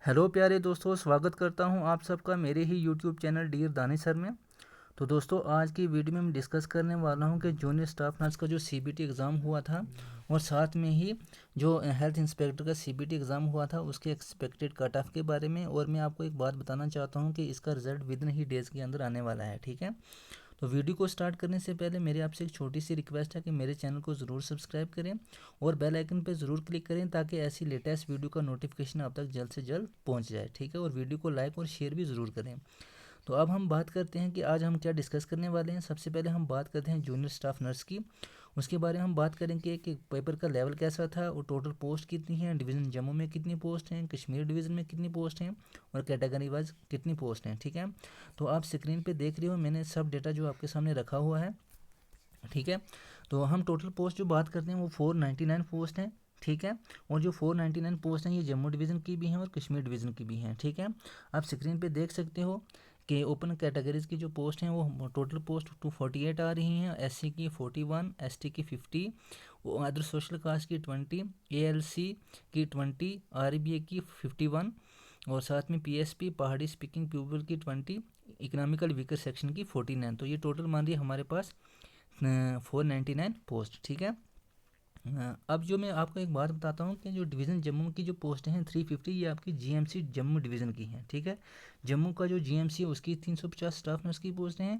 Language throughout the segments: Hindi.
हेलो प्यारे दोस्तों, स्वागत करता हूं आप सबका मेरे ही YouTube channel dear Danish sir में। तो दोस्तों, आज की वीडियो में मैं डिस्कस करने वाला हूं कि जूनियर स्टाफ नर्स का जो सीबीटी एग्ज़ाम हुआ था और साथ में ही जो हेल्थ इंस्पेक्टर का सीबीटी एग्ज़ाम हुआ था उसके एक्सपेक्टेड कट ऑफ के बारे में। और मैं आपको एक बात बताना चाहता हूँ कि इसका result with in he days के अंदर आने वाला है। ठीक है, तो वीडियो को स्टार्ट करने से पहले मेरी आपसे एक छोटी सी रिक्वेस्ट है कि मेरे चैनल को ज़रूर सब्सक्राइब करें और बेल आइकन पर ज़रूर क्लिक करें ताकि ऐसी लेटेस्ट वीडियो का नोटिफिकेशन आप तक जल्द से जल्द पहुंच जाए। ठीक है, और वीडियो को लाइक और शेयर भी ज़रूर करें। तो अब हम बात करते हैं कि आज हम क्या डिस्कस करने वाले हैं। सबसे पहले हम बात करते हैं जूनियर स्टाफ नर्स की। उसके बारे में हम बात करेंगे कि पेपर का लेवल कैसा था और टोटल पोस्ट कितनी है, डिवीज़न जम्मू में कितनी पोस्ट हैं, कश्मीर डिवीज़न में कितनी पोस्ट हैं और कैटेगरी वाइज कितनी पोस्ट हैं। ठीक है, तो आप स्क्रीन पे देख रहे हो, मैंने सब डेटा जो आपके सामने रखा हुआ है। ठीक है, तो हम टोटल पोस्ट जो बात करते हैं वो 499 पोस्ट हैं। ठीक है, और जो 499 पोस्ट हैं ये जम्मू डिवीज़न की भी हैं और कश्मीर डिवीज़न की भी हैं। ठीक है, आप स्क्रीन पे देख सकते हो कि ओपन कैटेगरीज की जो पोस्ट हैं वो टोटल पोस्ट 248 आ रही हैं। एससी की 41, एसटी की 50, अदर सोशल कास्ट की 20, एएलसी की 20, आरबीए की 51 और साथ में पीएसपी पहाड़ी स्पीकिंग पीपल की 20, इकोनॉमिकल वीकर सेक्शन की 49। तो ये टोटल मान रही है हमारे पास 499 पोस्ट। ठीक है, अब जो मैं आपको एक बात बताता हूँ कि जो डिवीज़न जम्मू की जो पोस्ट हैं 350, ये आपकी जीएमसी जम्मू डिवीज़न की हैं। ठीक है, जम्मू का जो जीएमसी है उसकी 350 स्टाफ नर्स की पोस्टें हैं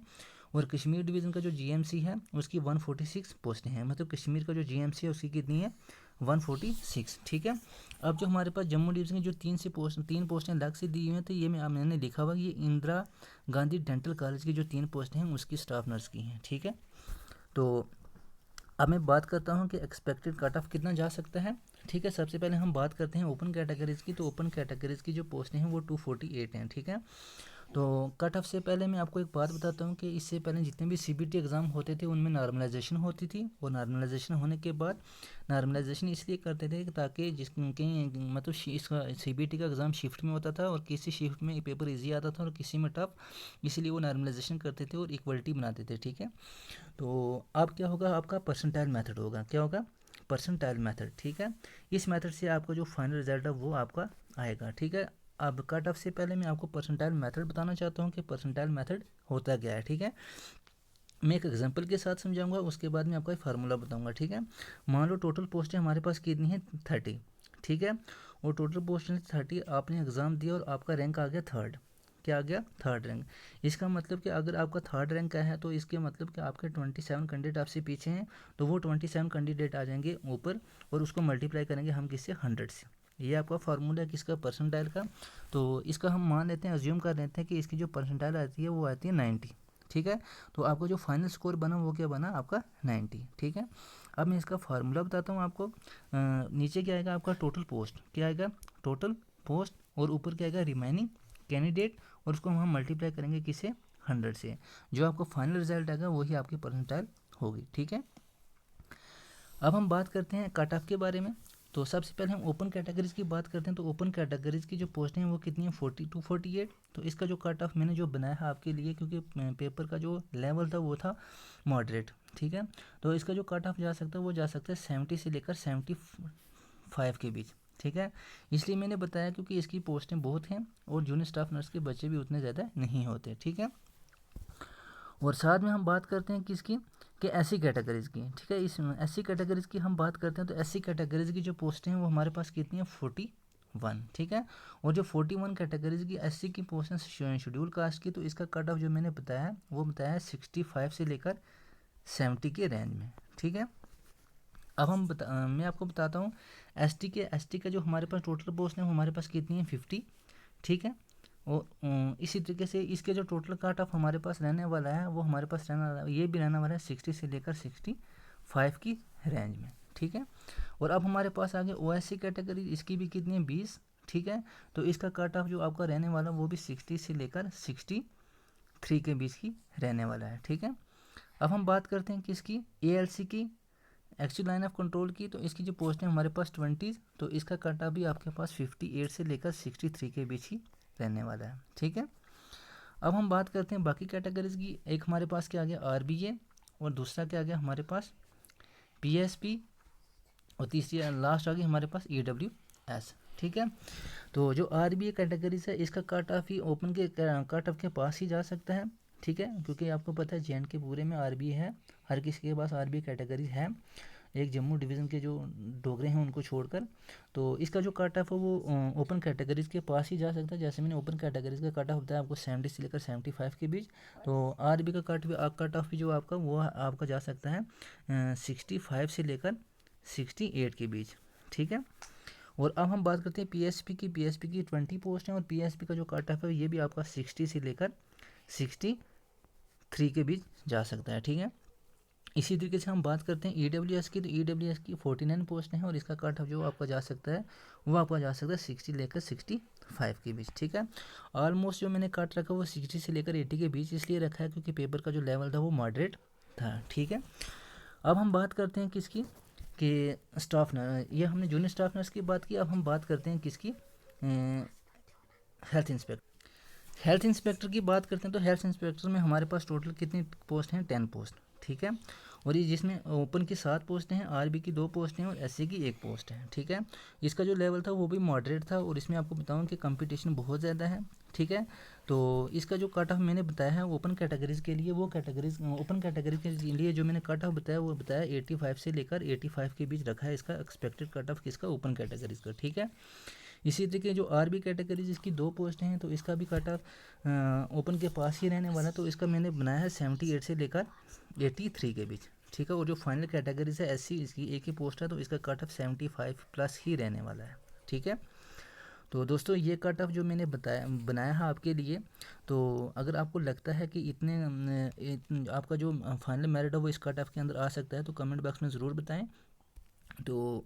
और कश्मीर डिवीज़न का जो जीएमसी है उसकी 146 पोस्टें हैं। मतलब कश्मीर का जो जीएमसी है उसकी कितनी है, 146। ठीक है, अब जो हमारे पास जम्मू डिवीज़न की जो तीन पोस्टें अलग से दी हुई हैं, तो ये मैंने लिखा हुआ ये इंदिरा गांधी डेंटल कॉलेज की जो 3 पोस्टें हैं उसकी स्टाफ नर्स की हैं। ठीक है, तो अब मैं बात करता हूँ कि एक्सपेक्टेड कट ऑफ कितना जा सकता है। ठीक है, सबसे पहले हम बात करते हैं ओपन कैटेगरीज की। तो ओपन कैटेगरीज की जो पोस्टें हैं वो 248 हैं। ठीक है, तो कट ऑफ से पहले मैं आपको एक बात बताता हूँ कि इससे पहले जितने भी सीबीटी एग्ज़ाम होते थे उनमें नॉर्मलाइजेशन होती थी और नॉर्मलाइजेशन होने के बाद नॉर्मलाइजेशन इसलिए करते थे ताकि जिसके मतलब इसका सीबीटी का एग्ज़ाम शिफ्ट में होता था और किसी शिफ्ट में पेपर इजी आता था और किसी में टफ, इसलिए वो नॉर्मलाइजेशन करते थे और इक्वलिटी बनाते थे। ठीक है, तो अब क्या होगा, आपका परसेंटाइल मेथड होगा। क्या होगा, परसेंटाइल मेथड। ठीक है, इस मेथड से आपका जो फाइनल रिजल्ट है वो आपका आएगा। ठीक है, अब कट ऑफ से पहले मैं आपको परसेंटाइल मेथड बताना चाहता हूँ कि परसेंटाइल मेथड होता क्या है। ठीक है, मैं एक एग्जांपल के साथ समझाऊंगा, उसके बाद मैं आपको एक फार्मूला बताऊंगा। ठीक है, मान लो टोटल पोस्टें हमारे पास कितनी है, 30। ठीक है, और टोटल पोस्टें 30, आपने एग्ज़ाम दिया और आपका रैंक आ गया थर्ड। क्या आ गया, थर्ड रैंक। इसका मतलब कि अगर आपका थर्ड रैंक का है तो इसके मतलब कि आपके 27 कैंडिडेट आपसे पीछे हैं, तो वो 27 कैंडिडेट आ जाएंगे ऊपर और उसको मल्टीप्लाई करेंगे हम किससे, 100 से। ये आपका फार्मूला है किसका, परसेंटाइल का। तो इसका हम मान लेते हैं, अज्यूम कर लेते हैं कि इसकी जो परसेंटाइल आती है वो आती है 90। ठीक है, तो आपका जो फाइनल स्कोर बना वो क्या बना, आपका 90। ठीक है, अब मैं इसका फार्मूला बताता हूँ आपको। नीचे क्या आएगा आपका, टोटल पोस्ट। क्या आएगा, टोटल पोस्ट, और ऊपर क्या आएगा, रिमाइनिंग कैंडिडेट, और उसको हम मल्टीप्लाई करेंगे किसे, 100 से। जो आपको फाइनल रिजल्ट आएगा वही आपकी परसेंटाइल होगी। ठीक है, अब हम बात करते हैं कट ऑफ के बारे में। तो सबसे पहले हम ओपन कैटेगरीज की बात करते हैं। तो ओपन कैटेगरीज की जो पोस्टें हैं वो कितनी है, 42-48। तो इसका जो कट ऑफ मैंने जो बनाया है आपके लिए, क्योंकि पेपर का जो लेवल था वो था मॉडरेट। ठीक है, तो इसका जो कट ऑफ जा सकता है वो जा सकता है 70 से लेकर 75 के बीच। ठीक है, इसलिए मैंने बताया क्योंकि इसकी पोस्टें बहुत हैं और जूनियर स्टाफ नर्स के बच्चे भी उतने ज़्यादा नहीं होते। ठीक है, और साथ में हम बात करते हैं किसकी, कि एससी कैटेगरीज़ की। ठीक है, इस एससी कैटेगरीज़ की हम बात करते हैं तो एससी कैटेगरीज़ की जो पोस्टें हैं वो हमारे पास कितनी है, 41। ठीक है, और जो 41 कैटेगरीज़ की एससी की पोस्ट हैं शेड्यूल कास्ट की, तो इसका कट ऑफ जो मैंने बताया वो बताया है 65 से लेकर 70 के रेंज में। ठीक है, अब मैं आपको बताता हूँ एसटी का जो हमारे पास टोटल पोस्ट है वो हमारे पास कितनी है, 50। ठीक है, और इसी तरीके से इसके जो टोटल कट ऑफ हमारे पास रहने वाला है वो हमारे पास रहने वाला है, ये भी रहने वाला है 60 से लेकर 65 की रेंज में। ठीक है, और अब हमारे पास आ गया ओएससी कैटेगरी, इसकी भी कितनी है, 20। ठीक है, तो इसका कट ऑफ जो आपका रहने वाला वो भी 60 से लेकर 63 के बीच की रहने वाला है। ठीक है, अब हम बात करते हैं किसकी, एएलसी की, एक्चुअल लाइन ऑफ कंट्रोल की। तो इसकी जो पोस्ट है हमारे पास 20, तो इसका कटा भी आपके पास 58 से लेकर 63 के बीच ही रहने वाला है। ठीक है, अब हम बात करते हैं बाकी कैटेगरीज की। एक हमारे पास क्या आ गया, आरबीए, और दूसरा क्या आ गया हमारे पास, पीएसपी, और तीसरी लास्ट आ गई हमारे पास ईडब्ल्यूएस। ठीक है। तो जो आरबीए कैटेगरीज है इसका कट ऑफ ही ओपन के कट ऑफ के पास ही जा सकता है, ठीक है, क्योंकि आपको पता है जे के पूरे में आरबीए है, हर किसी के पास आरबीए कैटेगरीज है, एक जम्मू डिवीज़न के जो डोगरे हैं उनको छोड़कर। तो इसका जो कट ऑफ है वो ओपन कैटेगरीज के पास ही जा सकता है। जैसे मैंने ओपन कैटेगरीज का कट ऑफ बताया आपको 70 से लेकर 75 के बीच, तो आरबी का कट ऑफ भी जो आपका वो आपका जा सकता है 65 से लेकर 68 के बीच, ठीक है। और अब हम बात करते हैं पीएसपी की 20 पोस्ट हैं और पीएसपी का जो कट ऑफ है ये भी आपका 60 से लेकर 63 के बीच जा सकता है, ठीक है। इसी तरीके से हम बात करते हैं ईडब्ल्यूएस की, तो ईडब्ल्यूएस की 49 पोस्ट हैं और इसका कट ऑफ जो आपका जा सकता है वो आपका जा सकता है 60 लेकर 65 के बीच, ठीक है। ऑलमोस्ट जो मैंने कट रखा वो 60 से लेकर 80 के बीच इसलिए रखा है क्योंकि पेपर का जो लेवल था वो मॉडरेट था, ठीक है। अब हम बात करते हैं किसकी, कि स्टाफ नर्स, ये हमने जूनियर स्टाफ नर्स की बात की। अब हम बात करते हैं किसकी, हेल्थ इंस्पेक्टर। हेल्थ इंस्पेक्टर की बात करते हैं तो हेल्थ इंस्पेक्टर में हमारे पास टोटल कितनी पोस्ट हैं, 10 पोस्ट, ठीक है। और ये जिसमें ओपन की 7 पोस्टें हैं, आरबी की 2 पोस्टें हैं और एससी की 1 पोस्ट है, ठीक है। इसका जो लेवल था वो भी मॉडरेट था और इसमें आपको बताऊं कि कंपटीशन बहुत ज़्यादा है, ठीक है। तो इसका जो कट ऑफ मैंने बताया है ओपन कैटेगरीज के लिए, वो कैटेगरीज ओपन कैटेगरी के लिए जो मैंने कट ऑफ बताया वो बताया 85 से लेकर 85 के बीच रखा है इसका एक्सपेक्टेड कट ऑफ किसका, ओपन कैटेगरीज का, ठीक है। इसी तरीके जो आरबी कैटेगरी जिसकी 2 पोस्ट हैं तो इसका भी कट ऑफ ओपन के पास ही रहने वाला, तो इसका मैंने बनाया है 78 से लेकर 83 के बीच, ठीक है। और जो फाइनल कैटेगरीज है एससी, इसकी एक ही पोस्ट है तो इसका कट ऑफ 75 प्लस ही रहने वाला है, ठीक है। तो दोस्तों ये कट ऑफ जो मैंने बनाया है आपके लिए, तो अगर आपको लगता है कि आपका जो फाइनल मेरिट है वो इस कट ऑफ के अंदर आ सकता है तो कमेंट बॉक्स में ज़रूर बताएं। तो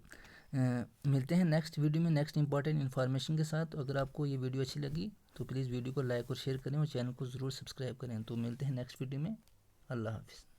मिलते हैं नेक्स्ट वीडियो में नेक्स्ट इंपॉर्टेंट इन्फॉर्मेशन के साथ। तो अगर आपको ये वीडियो अच्छी लगी तो प्लीज़ वीडियो को लाइक और शेयर करें और चैनल को ज़रूर सब्सक्राइब करें। तो मिलते हैं नेक्स्ट वीडियो में। अल्लाह हाफिज़।